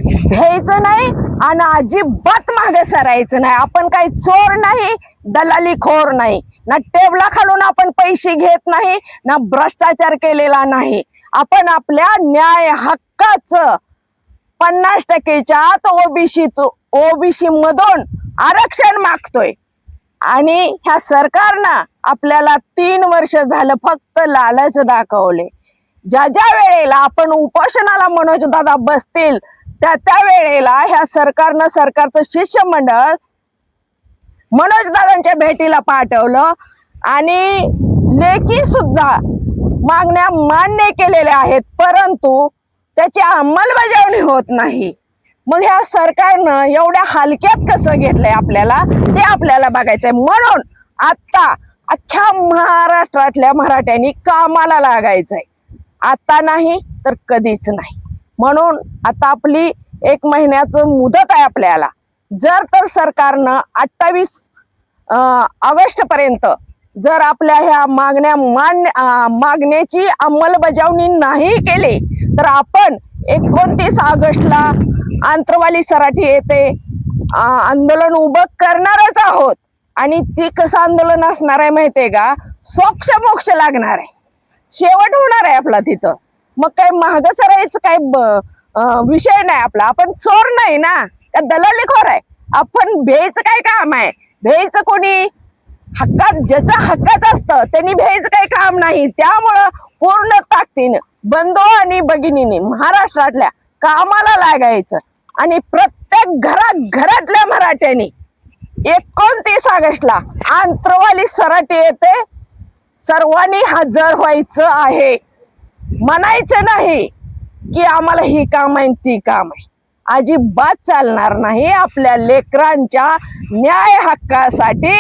घ्यायचं नाही आणि अजिबात मागे सरायचं नाही. आपण काही चोर नाही, दलाली खोर नाही, ना टेबला खालून आपण पैसे घेत नाही, ना भ्रष्टाचार केलेला नाही. आपण आपल्या न्याय हक्काचं 50%च्या ओबीसी मधून आरक्षण मागतोय. आणि ह्या सरकारनं आपल्याला 3 वर्ष झालं फक्त लालच दाखवले. ज्या ज्या वेळेला आपण उपोषणाला मनोज दादा बसतील त्या वेळेला ह्या सरकारचं शिष्टमंडळ मनोज दादांच्या भेटीला पाठवलं आणि लेखी सुद्धा मागण्या मान्य केलेल्या आहेत, परंतु त्याची अंमलबजावणी होत नाही. मग ह्या सरकारनं एवढ्या हलक्यात कसं घेतलंय आपल्याला ते आपल्याला बघायचंय. म्हणून आता अख्ख्या महाराष्ट्रातल्या मराठ्यांनी कामाला लागायचंय. आता नाही तर कधीच नाही. म्हणून आता आपली 1 महिन्याचं मुदत आहे आपल्याला. जर तर सरकारनं 28 ऑगस्ट पर्यंत जर आपल्या ह्या मागण्याची अंमलबजावणी नाही केली तर आपण 29 ऑगस्टला आंतरवाली सराटी येथे आंदोलन उभं करणारच आहोत. आणि ती कसं आंदोलन असणार आहे माहितीये का? सोक्ष मोक्ष लागणार आहे, शेवट होणार आहे आपला तिथं. मग काय मागं सरायचं काय विषय नाही आपला. आपण चोर नाही ना, त्या दलाली खोर आहे. आपण भ्यायचं काय काम आहे? भ्यायचं कोणी हक्कात ज्याचा हक्काच असतं त्यांनी भ्यायचं काही काम नाही. त्यामुळं पूर्ण ताकदीनं बंधू आणि भगिनींनी महाराष्ट्रातल्या कामाला लागायचं आणि प्रत्येक घरातल्या मराठ्यांनी 29 ऑगस्टला आंतरवाली सराटी येते सर्वांनी हजर व्हायचं आहे. म्हणायचं नाही की आम्हाला ही काम आहे ती काम आहे. अजिबात चालणार नाही. आपल्या लेकरांच्या न्याय हक्कासाठी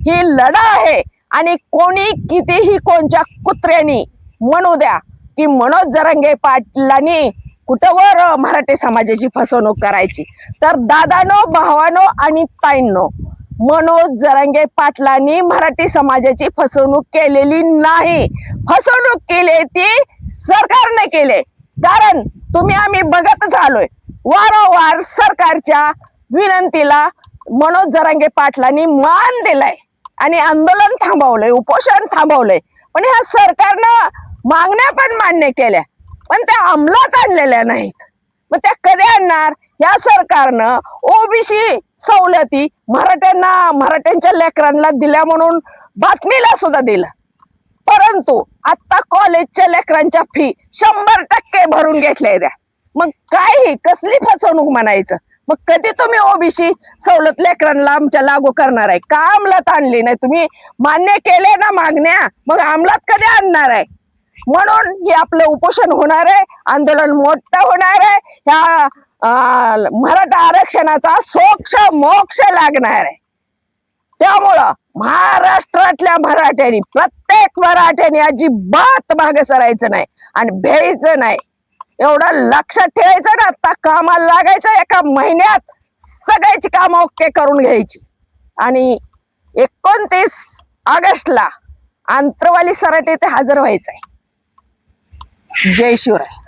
ही लढा आहे. आणि कोणी कितीही कोणच्या कुत्र्यांनी म्हणू द्या की मनोज जरांगे पाटलांनी कुठवर मराठी समाजाची फसवणूक करायची, तर दादानो, भावानो आणि ताईंनो, मनोज जरांगे पाटलांनी मराठी समाजाची फसवणूक केलेली नाही. फसवणूक केली ती सरकारने केले. कारण तुम्ही आम्ही बघतच आलोय वारंवार सरकारच्या विनंतीला मनोज जरांगे पाटलांनी मान दिलाय आणि आंदोलन थांबवलंय, उपोषण थांबवलंय. पण ह्या सरकारनं मागण्या पण मान्य केल्या पण त्या अंमलात आणलेल्या नाहीत. मग त्या कधी आणणार? या सरकारनं ओबीसी सवलती मराठ्यांच्या लेकरांना दिल्या म्हणून बातमीला सुद्धा दिलं, परंतु आता कॉलेजच्या लेकरांच्या फी 100% भरून घेतल्या द्या. मग काय कसली फसवणूक म्हणायचं? मग कधी तुम्ही ओबीसी सवलत लेकरांना आमच्या लागू करणार आहे? का अंमलात आणली नाही? तुम्ही मान्य केले ना मागण्या, मग अंमलात कधी आणणार आहे? म्हणून हे आपलं उपोषण होणार आहे, आंदोलन मोठं होणार आहे. ह्या मराठा आरक्षणाचा सोक्ष मोक्ष लागणार आहे. त्यामुळं महाराष्ट्रातल्या मराठ्यांनी, प्रत्येक मराठ्यांनी अजिबात मागे सरायचं नाही आणि भ्यायचं नाही. एवढं लक्षात ठेवायचं ना. आता कामाला लागायचं. 1 महिन्यात सगळ्याची कामं ओके करून घ्यायची आणि 29 ऑगस्टला आंतरवाली सराटी ते हजर व्हायचंय. जय शिवराय.